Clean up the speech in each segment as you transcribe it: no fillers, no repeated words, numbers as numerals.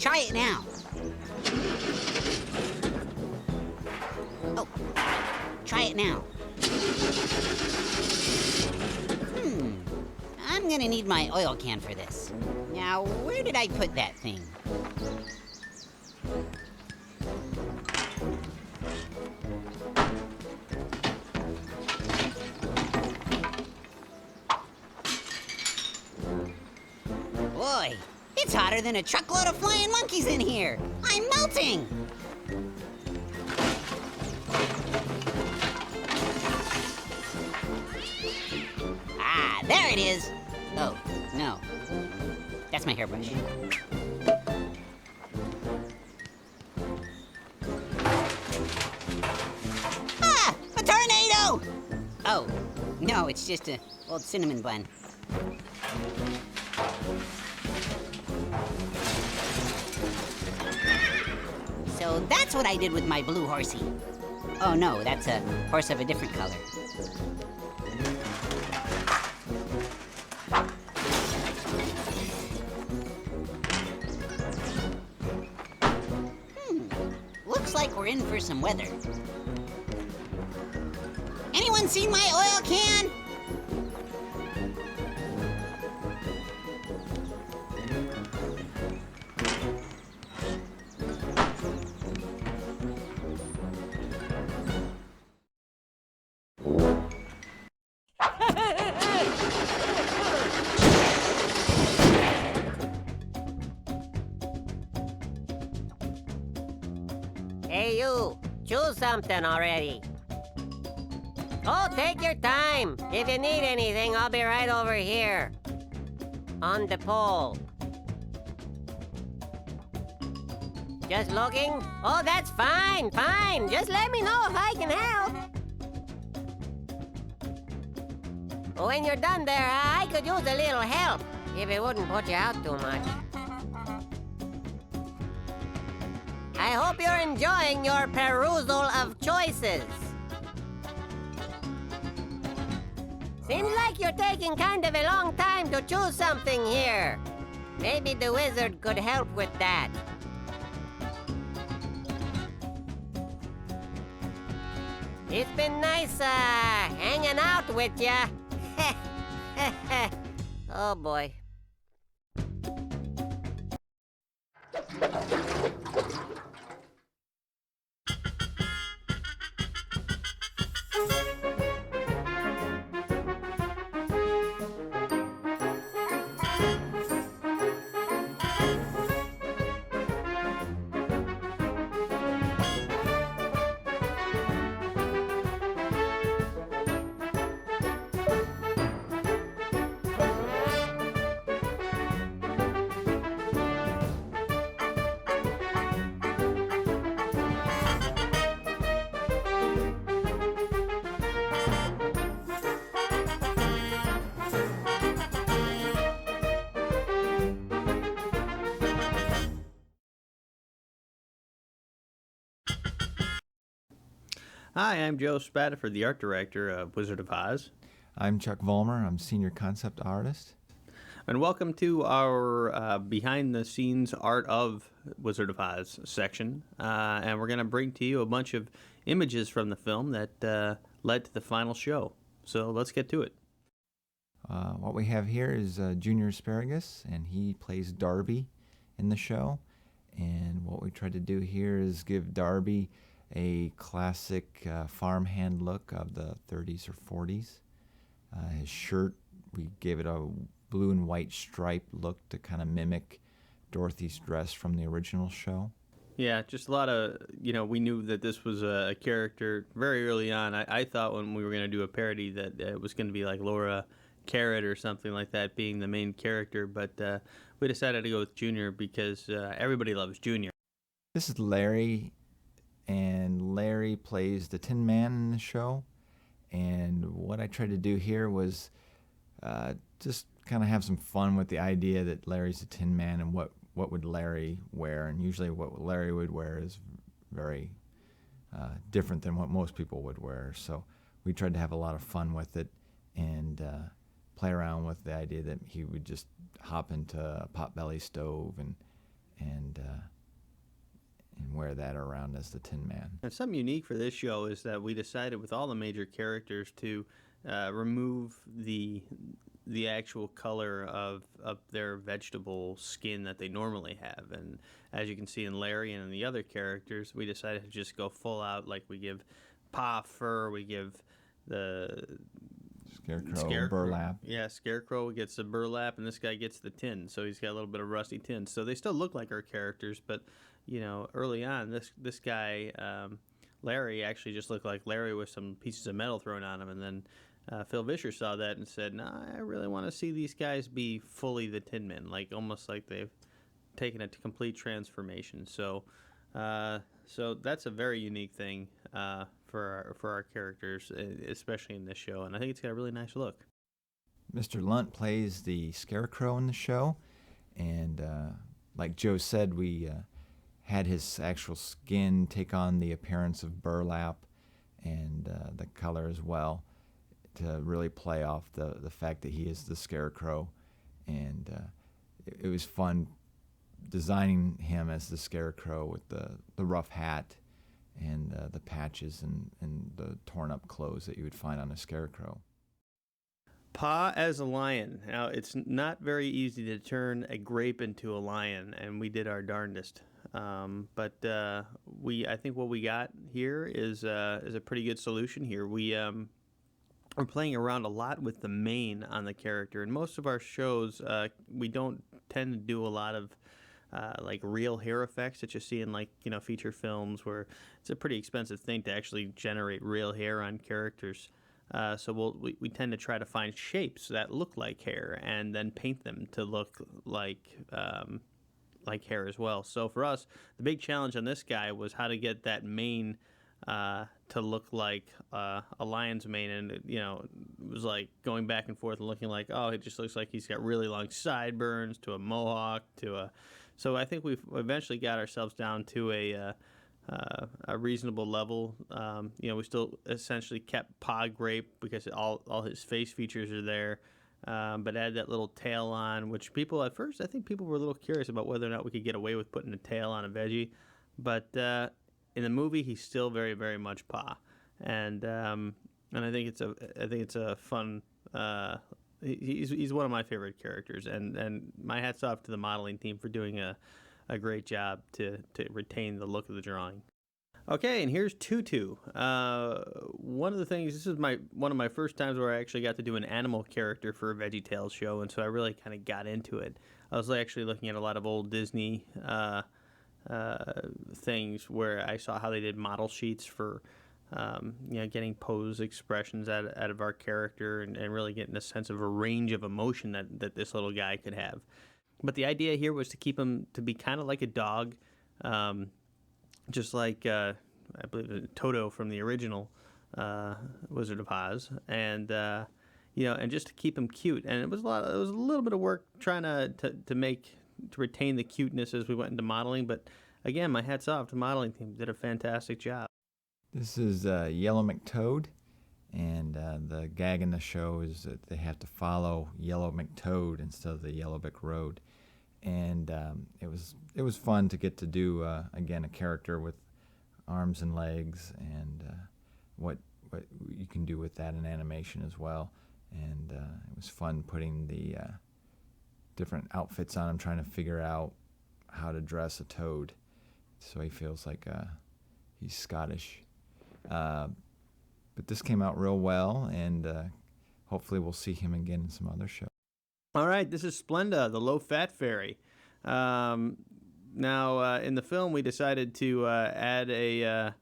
Try it now. Oh, try it now. I'm gonna need my oil can for this. Now, where did I put that thing? Boy, it's hotter than a truckload of flying monkeys in here. I'm melting. Ah, there it is. Oh, no. That's my hairbrush. Ah, a tornado! Oh, no, it's just an old cinnamon bun. So that's what I did with my blue horsey. Oh no, that's a horse of a different color. Looks like we're in for some weather. Anyone seen my oil can? Hey, you! Choose something already. Oh, take your time. If you need anything, I'll be right over here. On the pole. Just looking? Oh, that's fine, fine. Just let me know if I can help. When you're done there, I could use a little help, if it wouldn't put you out too much. I hope you're enjoying your perusal of choices. Seems like you're taking kind of a long time to choose something here. Maybe the wizard could help with that. It's been nice, hanging out with ya. Oh, boy. Hi, I'm Joe Spataford, the art director of Wizard of Oz. I'm Chuck Vollmer. I'm senior concept artist. And welcome to our behind-the-scenes art of Wizard of Oz section. And we're going to bring to you a bunch of images from the film that led to the final show. So let's get to it. What we have here is Junior Asparagus, and he plays Darby in the show. And what we tried to do here is give Darby a classic farmhand look of the 30s or 40s. His shirt, we gave it a blue and white striped look to kind of mimic Dorothy's dress from the original show. Yeah, just a lot of, we knew that this was a character very early on. I thought when we were going to do a parody that it was going to be like Laura Carrot or something like that being the main character, but we decided to go with Junior because everybody loves Junior. This is Larry, and Larry plays the Tin Man in the show. And what I tried to do here was just kind of have some fun with the idea that Larry's a Tin Man and what would Larry wear. And usually what Larry would wear is very different than what most people would wear. So we tried to have a lot of fun with it and play around with the idea that he would just hop into a potbelly stove and wear that around as the Tin Man. And something unique for this show is that we decided with all the major characters to remove the actual color of their vegetable skin that they normally have. And as you can see in Larry and in the other characters, we decided to just go full out, like we give Pa fur, we give the Scarecrow burlap. Yeah, Scarecrow gets the burlap, and this guy gets the tin, so he's got a little bit of rusty tin. So they still look like our characters, but early on, this guy Larry actually just looked like Larry with some pieces of metal thrown on him, and then Phil Vischer saw that and said, "Nah, I really want to see these guys be fully the Tin Men, like almost like they've taken a complete transformation." So that's a very unique thing for our characters, especially in this show, and I think it's got a really nice look. Mr. Lunt plays the Scarecrow in the show, and like Joe said, we had his actual skin take on the appearance of burlap and the color as well, to really play off the fact that he is the Scarecrow. And it was fun designing him as the Scarecrow with the rough hat and the patches and the torn up clothes that you would find on a Scarecrow. Pa as a lion. Now, it's not very easy to turn a grape into a lion, and we did our darndest. But I think what we got here is a pretty good solution here. We're playing around a lot with the mane on the character. In most of our shows, we don't tend to do a lot of like real hair effects that you see in feature films, where it's a pretty expensive thing to actually generate real hair on characters. So we tend to try to find shapes that look like hair and then paint them to look like hair as well. So for us, the big challenge on this guy was how to get that mane to look like a lion's mane, and it was like going back and forth and looking like, oh, it just looks like he's got really long sideburns, to a mohawk, so I think we've eventually got ourselves down to a reasonable level. We still essentially kept Pa Grape because all his face features are there, but add that little tail on, which people at first, I think people were a little curious about whether or not we could get away with putting a tail on a veggie, but in the movie he's still very, very much Pa, and I think it's a fun. He's one of my favorite characters, and my hat's off to the modeling team for doing a great job to retain the look of the drawing. Okay, and here's Tutu. One of the things, this is one of my first times where I actually got to do an animal character for a VeggieTales show, and so I really kind of got into it. I was actually looking at a lot of old Disney things where I saw how they did model sheets for getting pose expressions out of our character, and really getting a sense of a range of emotion that this little guy could have. But the idea here was to keep him to be kind of like a dog, just like I believe Toto from the original Wizard of Oz, and and just to keep him cute. And it was a little bit of work trying to retain the cuteness as we went into modeling. But again, my hat's off to the modeling team; did a fantastic job. This is Yellow McToad, and the gag in the show is that they have to follow Yellow McToad instead of the Yellow Brick Road, and it was fun to get to do again a character with arms and legs, and what you can do with that in animation as well, and it was fun putting the different outfits on him, trying to figure out how to dress a toad so he feels like he's Scottish. But this came out real well, and hopefully we'll see him again in some other shows. All right, this is Splenda, the low-fat fairy. Now, in the film, we decided to add a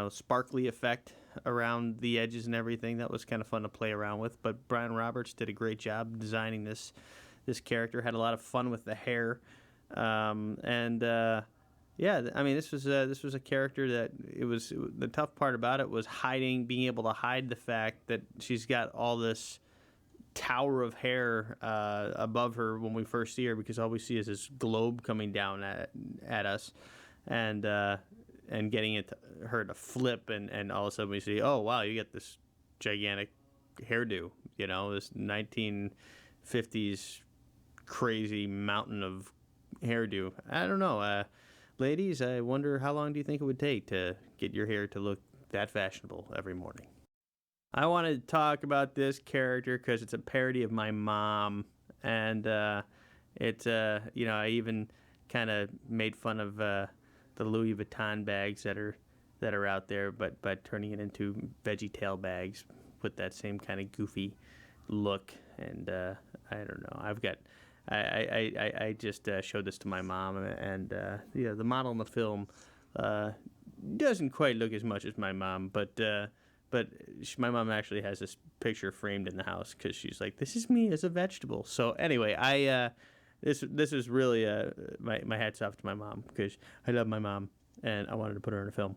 sparkly effect around the edges and everything. That was kind of fun to play around with. But Brian Roberts did a great job designing this character. Had a lot of fun with the hair, yeah, I mean, this was a character that the tough part about it was being able to hide the fact that she's got all this tower of hair above her when we first see her, because all we see is this globe coming down at us, and getting her to flip, and all of a sudden we see, oh wow, you get this gigantic hairdo, this 1950s crazy mountain of hairdo. I don't know. Ladies, I wonder how long do you think it would take to get your hair to look that fashionable every morning? I want to talk about this character because it's a parody of my mom, and I even kind of made fun of the Louis Vuitton bags that are out there, but turning it into VeggieTale bags with that same kind of goofy look. And I don't know. I just showed this to my mom, and the model in the film doesn't quite look as much as my mom, but my mom actually has this picture framed in the house because she's like, this is me as a vegetable. So anyway, this is really my hat's off to my mom because I love my mom and I wanted to put her in a film.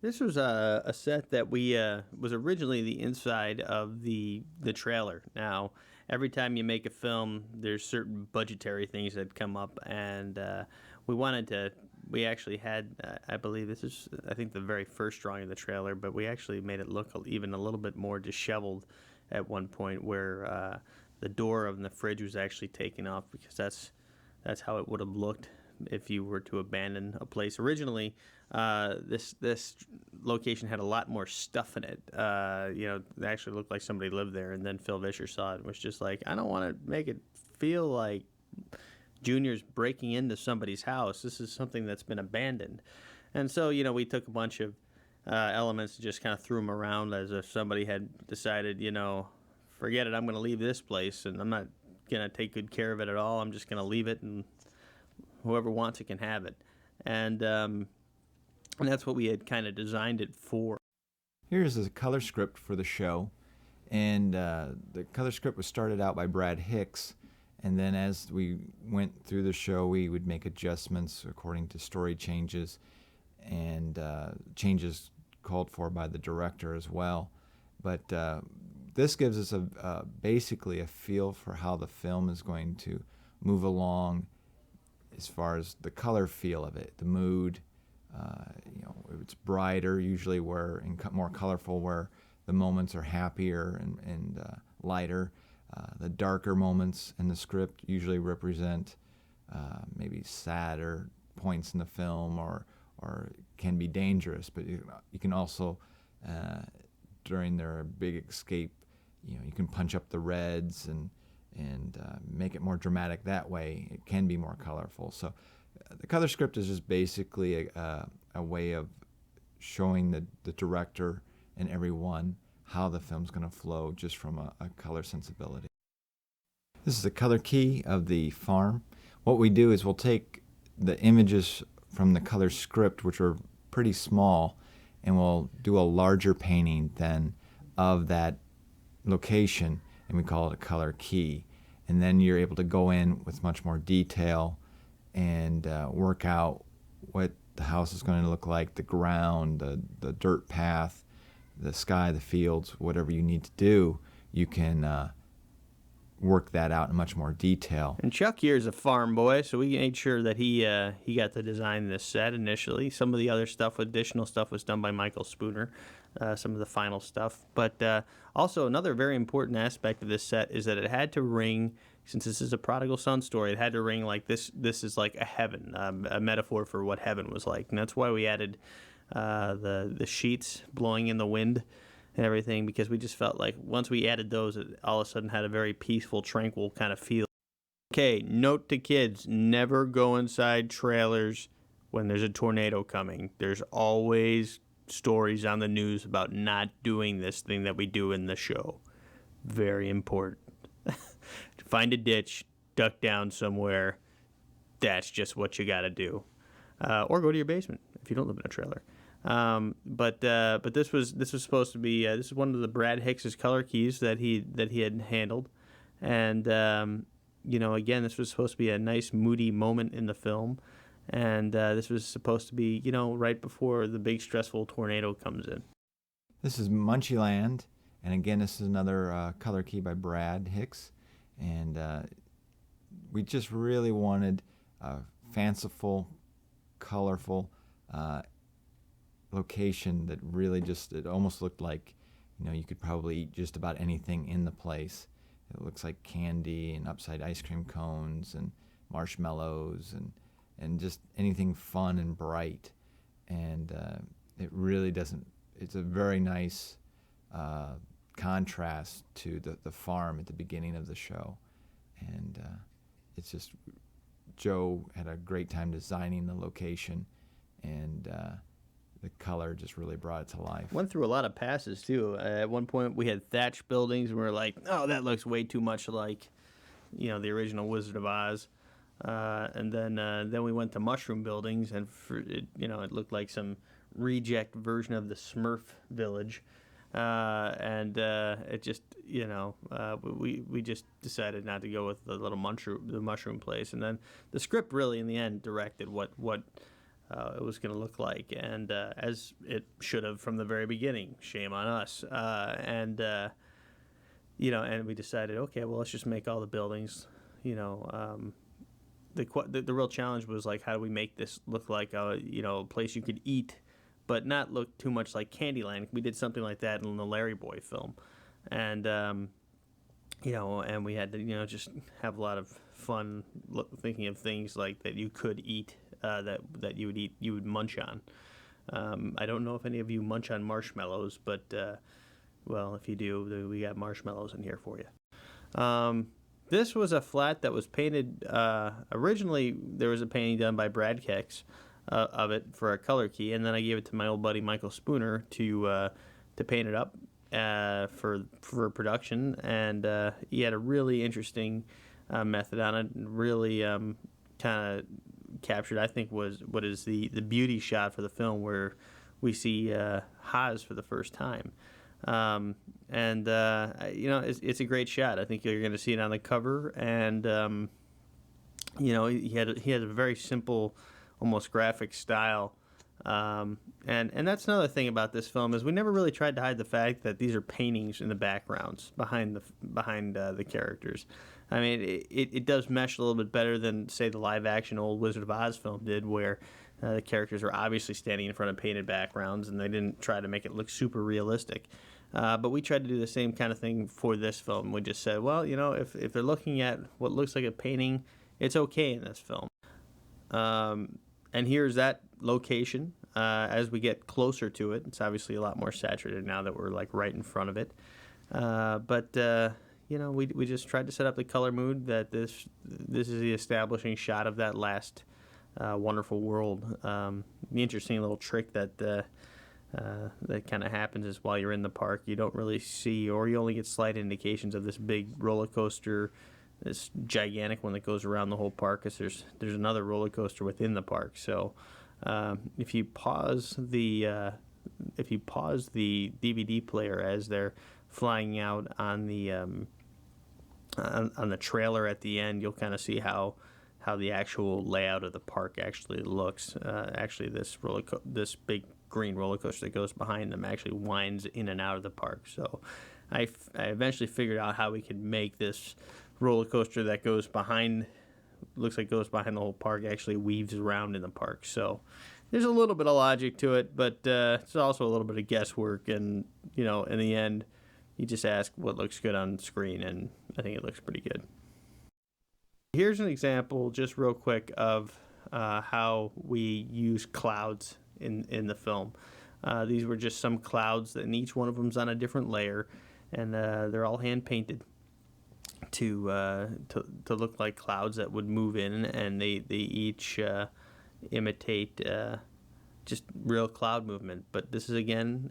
This was a set that was originally the inside of the trailer. Now, every time you make a film, there's certain budgetary things that come up, and we actually had, I believe this is, I think, the very first drawing of the trailer, but we actually made it look even a little bit more disheveled at one point, where the door of the fridge was actually taken off, because that's how it would have looked if you were to abandon a place. Originally, this location had a lot more stuff in it. It actually looked like somebody lived there, and then Phil Vischer saw it and was just like, I don't want to make it feel like Junior's breaking into somebody's house. This is something that's been abandoned. And so, we took a bunch of elements and just kind of threw them around as if somebody had decided, forget it, I'm going to leave this place, and I'm not going to take good care of it at all. I'm just going to leave it, and whoever wants it can have it. And that's what we had kind of designed it for. Here's a color script for the show, and the color script was started out by Brad Hicks, and then as we went through the show, we would make adjustments according to story changes and changes called for by the director as well. But this gives us basically a feel for how the film is going to move along as far as the color feel of it, the mood. It's brighter usually and more colorful where the moments are happier and lighter. The darker moments in the script usually represent maybe sadder points in the film or can be dangerous. But you can also, during their big escape, you can punch up the reds and make it more dramatic that way. It can be more colorful. So the color script is just basically a way of showing the director and everyone how the film's going to flow just from a color sensibility. This is the color key of the farm. What we do is we'll take the images from the color script, which are pretty small, and we'll do a larger painting then of that location, and we call it a color key. And then you're able to go in with much more detail and work out what the house is going to look like, the ground, the dirt path, the sky, the fields, whatever you need to do, you can work that out in much more detail. And Chuck here is a farm boy, so we made sure that he got to design this set initially. Some of the other stuff, additional stuff, was done by Michael Spooner, some of the final stuff. But also another very important aspect of this set is that it had to ring, since this is a prodigal son story, it had to ring like this is like a heaven, a metaphor for what heaven was like. And that's why we added the sheets blowing in the wind and everything, because we just felt like once we added those, it all of a sudden had a very peaceful, tranquil kind of feel. Okay, note to kids, never go inside trailers when there's a tornado coming. There's always stories on the news about not doing this thing that we do in the show. Very important. Find a ditch, duck down somewhere. That's just what you got to do. Or go to your basement if you don't live in a trailer. But this was supposed to be this is one of the Brad Hicks's color keys that he had handled, and again, this was supposed to be a nice moody moment in the film, and this was supposed to be right before the big stressful tornado comes in. This is Munchieland, and again, this is another color key by Brad Hicks, and we just really wanted a fanciful, colorful location that really it almost looked like you could probably eat just about anything in the place. It looks like candy and upside ice cream cones and marshmallows and just anything fun and bright. And it really doesn't. It's a very nice contrast to the farm at the beginning of the show, and it's just Joe had a great time designing the location, and the color just really brought it to life. Went through a lot of passes too. At one point, we had thatched buildings, and we were like, "Oh, that looks way too much like, the original Wizard of Oz." And then we went to mushroom buildings, and it looked like some reject version of the Smurf village. It just, we just decided not to go with the little mushroom place. And then the script really, in the end, directed what it was going to look like, and as it should have from the very beginning. Shame on us. And we decided, okay, well, let's just make all the buildings. The real challenge was like, how do we make this look like a place you could eat, but not look too much like Candyland? We did something like that in the Larry Boy film, and and we had to just have a lot of fun thinking of things like that you could eat, that you would munch on. I don't know if any of you munch on marshmallows, but well, if you do, we got marshmallows in here for you. This was a flat that was painted. Originally, there was a painting done by Brad Kex of it for a color key, and then I gave it to my old buddy Michael Spooner to paint it up for production. And he had a really interesting method on it, and really kind of captured, I think, was what is the beauty shot for the film, where we see Haas for the first time. It's a great shot. I think you're going to see it on the cover, and he had a very simple, almost graphic style, and that's another thing about this film, is we never really tried to hide the fact that these are paintings in the backgrounds behind the characters. I mean, it does mesh a little bit better than, say, the live action old Wizard of Oz film did, where the characters are obviously standing in front of painted backgrounds, and they didn't try to make it look super realistic. But we tried to do the same kind of thing for this film. We just said, well, if they're looking at what looks like a painting, it's okay in this film. And here's that location. As we get closer to it, it's obviously a lot more saturated now that we're like right in front of it. We just tried to set up the color mood that this is the establishing shot of that last wonderful world. The interesting little trick that kind of happens is, while you're in the park, you don't really see, or you only get slight indications of this big roller coaster, this gigantic one that goes around the whole park, because there's another roller coaster within the park. So if you pause the DVD player as they're flying out on the trailer at the end, you'll kind of see how the actual layout of the park actually looks. Actually, this big green roller coaster that goes behind them actually winds in and out of the park. So I eventually figured out how we could make this roller coaster that goes behind the whole park actually weaves around in the park. So there's a little bit of logic to it, but it's also a little bit of guesswork. And in the end, you just ask what looks good on screen, and I think it looks pretty good. Here's an example, just real quick, of how we use clouds in the film. These were just some clouds, and each one of them's on a different layer, and they're all hand painted to look like clouds that would move in, and they each imitate just real cloud movement. But this is, again,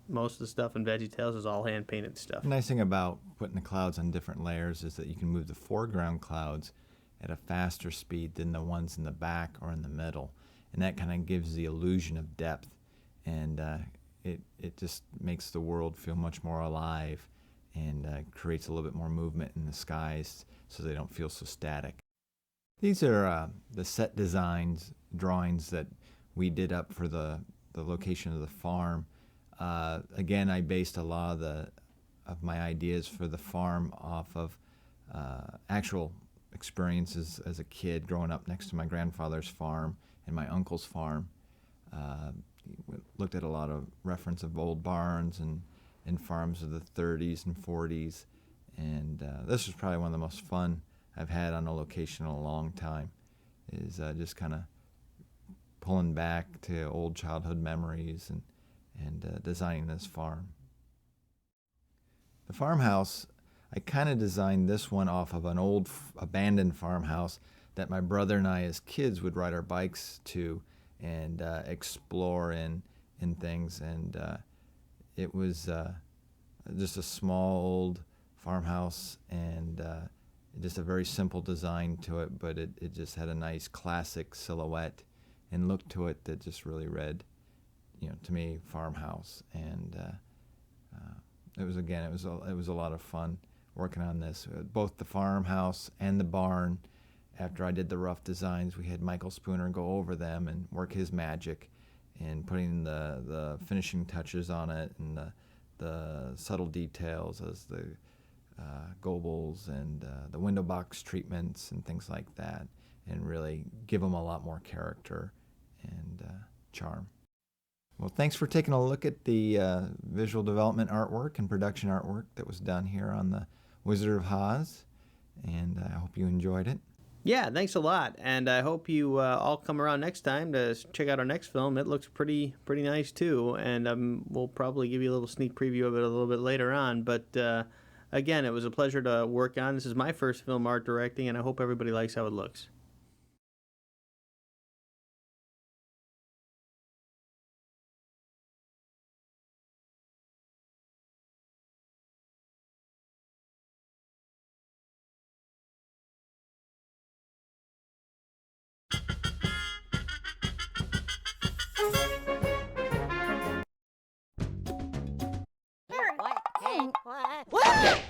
most of the stuff in VeggieTales is all hand painted stuff. The nice thing about putting the clouds on different layers is that you can move the foreground clouds at a faster speed than the ones in the back or in the middle, and that kind of gives the illusion of depth, and it just makes the world feel much more alive, and creates a little bit more movement in the skies so they don't feel so static. These are the set designs, drawings that we did up for the location of the farm. Again, I based a lot of my ideas for the farm off of actual experiences as a kid growing up next to my grandfather's farm and my uncle's farm. We looked at a lot of reference of old barns and farms of the 30s and 40s, and this was probably one of the most fun I've had on a location in a long time, is just kind of pulling back to old childhood memories and designing this farm. The farmhouse, I kind of designed this one off of an old abandoned farmhouse that my brother and I as kids would ride our bikes to and explore in things. And it was just a small old farmhouse and just a very simple design to it, but it just had a nice classic silhouette and look to it that just really read, to me, farmhouse. And it was a lot of fun working on this. Both the farmhouse and the barn. After I did the rough designs, we had Michael Spooner go over them and work his magic in putting the finishing touches on it and the subtle details as the gobles and the window box treatments and things like that, and really give them a lot more character and charm. Well, thanks for taking a look at the visual development artwork and production artwork that was done here on the Wizard of Oz, and I hope you enjoyed it. Yeah, thanks a lot, and I hope you all come around next time to check out our next film. It looks pretty nice too, and we'll probably give you a little sneak preview of it a little bit later on. But again, it was a pleasure to work on. This is my first film art directing, and I hope everybody likes how it looks. What? Hey, what?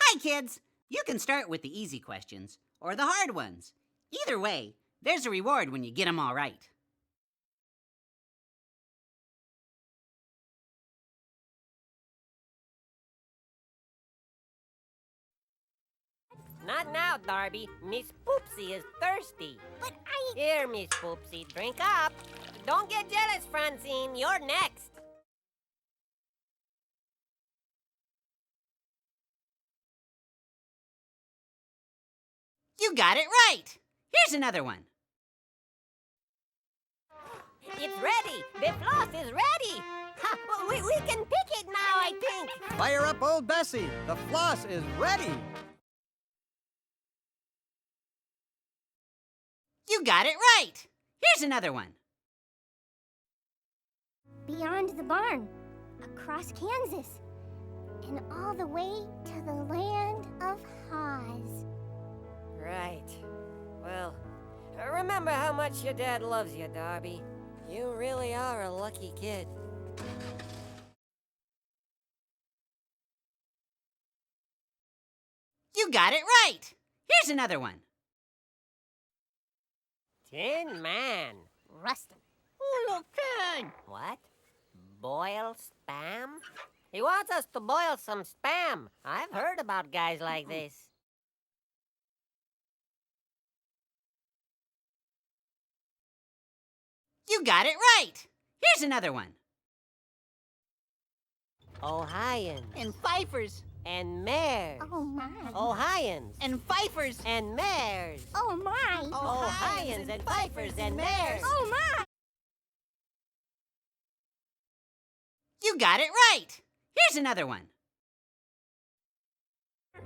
Hi, kids! You can start with the easy questions or the hard ones. Either way, there's a reward when you get them all right. Not now, Darby. Miss Poopsie is thirsty. But Here, Miss Poopsie, drink up. Don't get jealous, Francine. You're next. You got it right! Here's another one. It's ready. The floss is ready. Ha, we can pick it now, I think. Fire up old Bessie. The floss is ready. You got it right! Here's another one. beyond the barn, across Kansas, and all the way to the land of Oz. Right. Well, remember how much your dad loves you, Darby. You really are a lucky kid. You got it right! Here's another one. Tin Man. Rustin. Oh, look, Ted! What? Boil spam? He wants us to boil some spam. I've heard about guys like this. You got it right! Here's another one. Ohioans And fifers. and mares. Oh my. Ohioans And fifers. and mares. Oh my. Ohioans and fifers and mares. Oh my. You got it right! Here's another one.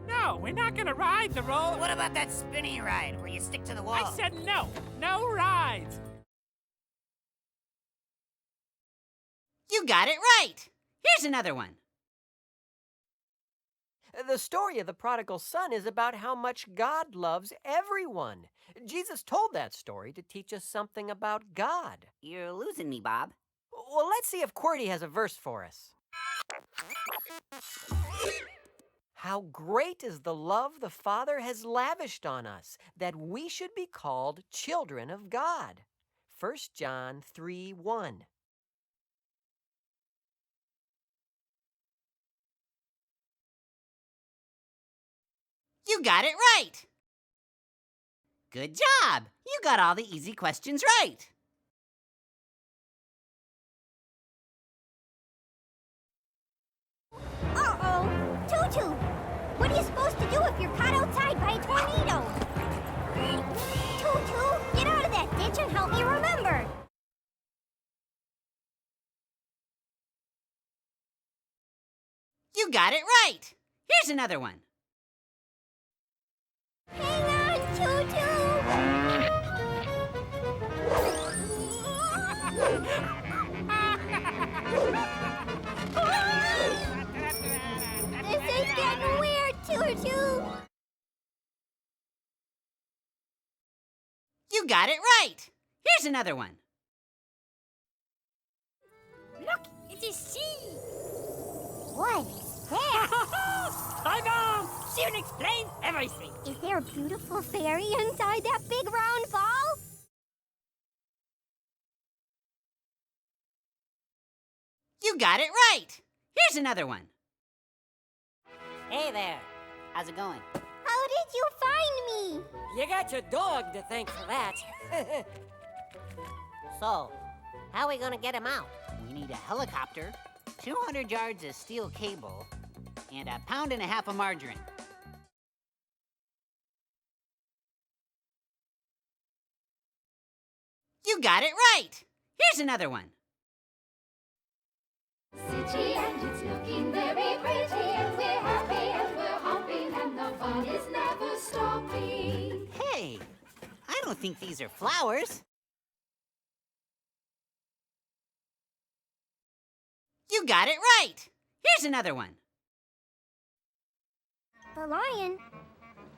No, we're not gonna ride the roller. What about that spinny ride where you stick to the wall? I said no. No rides. You got it right! Here's another one. The story of the prodigal son is about how much God loves everyone. Jesus told that story to teach us something about God. You're losing me, Bob. Well, let's see if QWERTY has a verse for us. How great is the love the Father has lavished on us, that we should be called children of God. 1 John 3:1. You got it right. Good job. You got all the easy questions right. Uh-oh! Tutu! What are you supposed to do if you're caught outside by a tornado? Tutu, get out of that ditch and help me remember! You got it right. Here's another one. Hang on, Tutu! This is getting weird, Tutu! You got it right. Here's another one. Look, it is sea. What is that? Time on! She will explain everything. Is there a beautiful fairy inside that big round ball? You got it right. Here's another one. Hey there. How's it going? How did you find me? You got your dog to thank for that. So, how are we gonna get him out? We need a helicopter, 200 yards of steel cable, and 1.5 pounds of margarine. You got it right. Here's another one. City and it's looking very pretty and we're happy and we're hopping and the fun is never stopping. Hey, I don't think these are flowers. You got it right. Here's another one. The lion,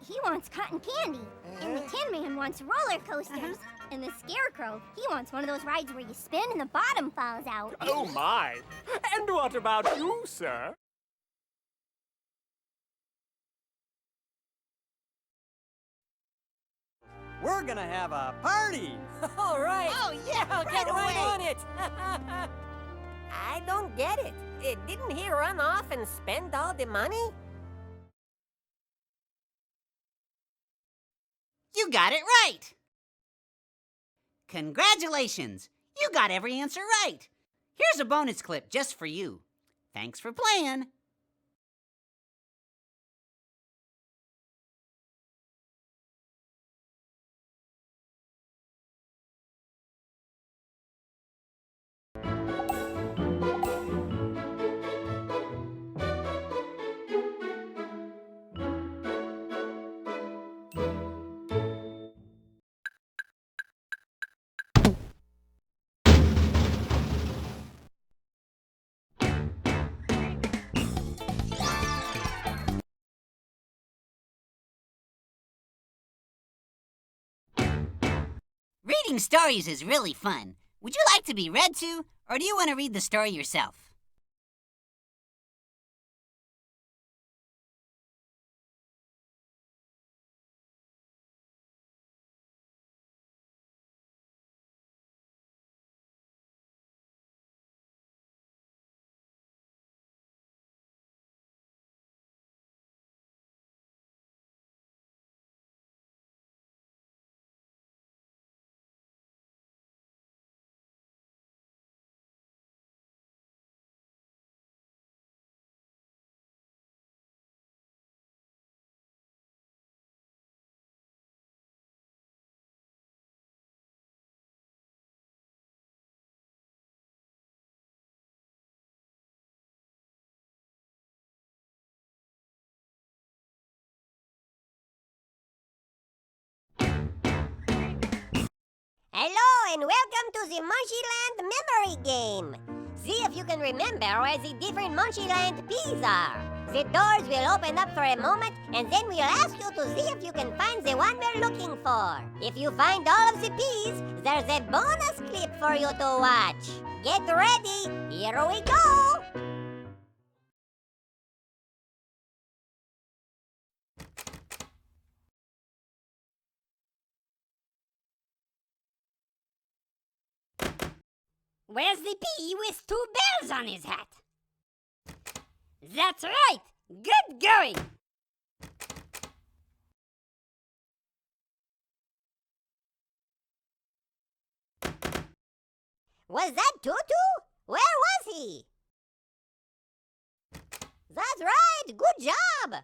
he wants cotton candy. And the Tin Man wants roller coasters. And the Scarecrow, he wants one of those rides where you spin and the bottom falls out. Oh my! And what about you, sir? We're gonna have a party. All right. Oh, yeah, I'll get right right away. on it. I don't get it. Didn't he run off and spend all the money? You got it right. Congratulations. You got every answer right. Here's a bonus clip just for you. Thanks for playing. Reading stories is really fun. Would you like to be read to, or do you want to read the story yourself? Hello and welcome to the Munchieland Memory Game. See if you can remember where the different Munchieland peas are. The doors will open up for a moment, and then we'll ask you to see if you can find the one we're looking for. If you find all of the peas, there's a bonus clip for you to watch. Get ready. Here we go. Where's the pea with 2 bells on his hat? That's right! Good going! Was that Tutu? Where was he? That's right! Good job!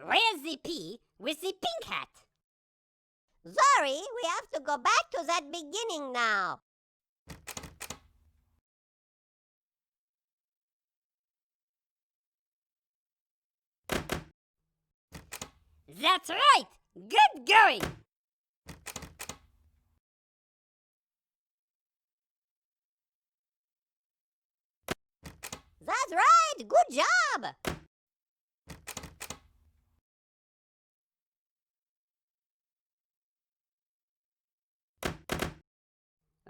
Where's the pea with the pink hat? Sorry, we have to go back to that beginning now. That's right! Good going! That's right! Good job!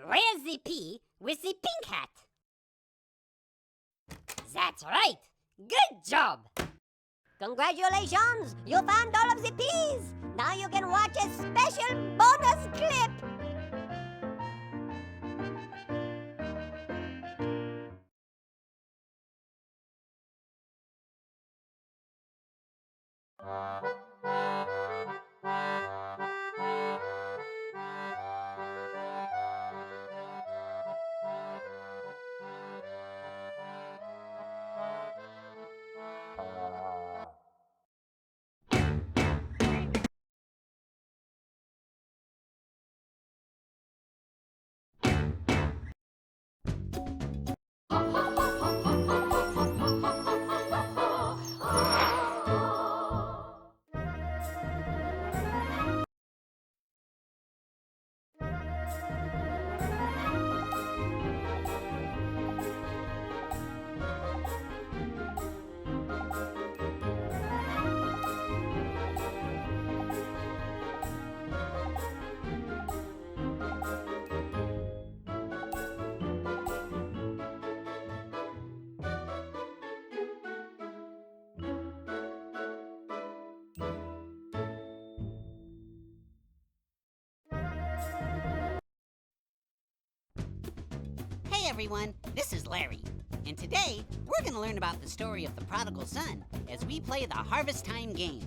Where's the pea with the pink hat? That's right! Good job! Congratulations! You found all of the peas! Now you can watch a special bonus clip! Hey everyone, this is Larry. And today, we're gonna learn about the story of the prodigal son as we play the Harvest Time game.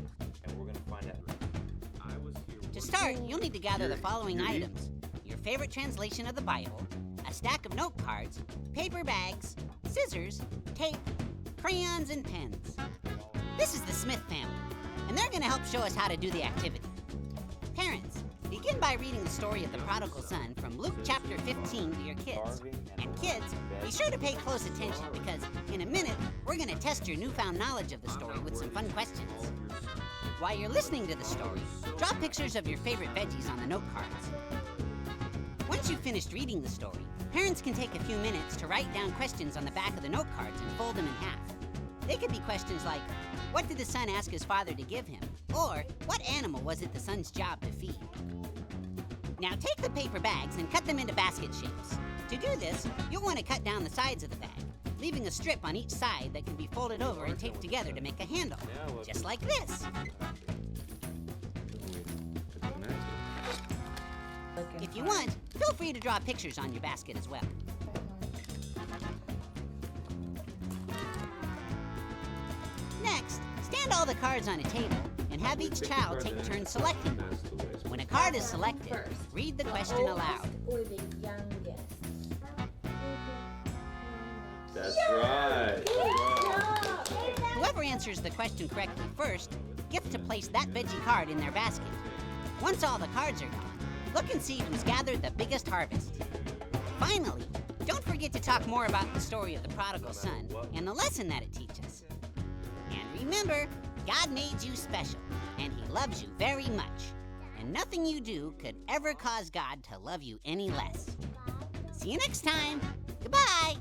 And we're gonna find out. To start, you'll need to gather the following items: your favorite translation of the Bible, a stack of note cards, paper bags, scissors, tape, crayons, and pens. This is the Smith family, and they're gonna help show us how to do the activity. Parents, begin by reading the story of the prodigal son from Luke chapter 15 to your kids. And kids, be sure to pay close attention because in a minute, we're gonna test your newfound knowledge of the story with some fun questions. While you're listening to the story, draw pictures of your favorite veggies on the note cards. Once you've finished reading the story, parents can take a few minutes to write down questions on the back of the note cards and fold them in half. They could be questions like, what did the son ask his father to give him? Or, what animal was it the son's job to feed? Now take the paper bags and cut them into basket shapes. To do this, you'll want to cut down the sides of the bag, leaving a strip on each side that can be folded over and taped together to make a handle, just like this. If you want, feel free to draw pictures on your basket as well. Next, stand all the cards on a table and have each child take turns selecting one. When a card is selected, read the question aloud. Or the youngest. That's right. Whoever answers the question correctly first gets to place that veggie card in their basket. Once all the cards are gone, look and see who's gathered the biggest harvest. Finally, don't forget to talk more about the story of the prodigal son and the lesson that it teaches. And remember, God made you special, and He loves you very much. and nothing you do could ever cause God to love you any less. See you next time. Goodbye.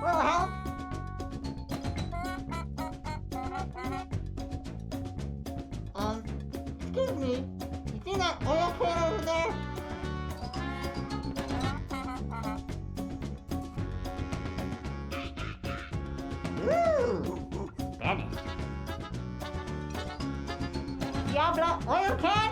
Will help? Excuse me. You see that oil can over there? Ooh, Spanish. Diablo oil can?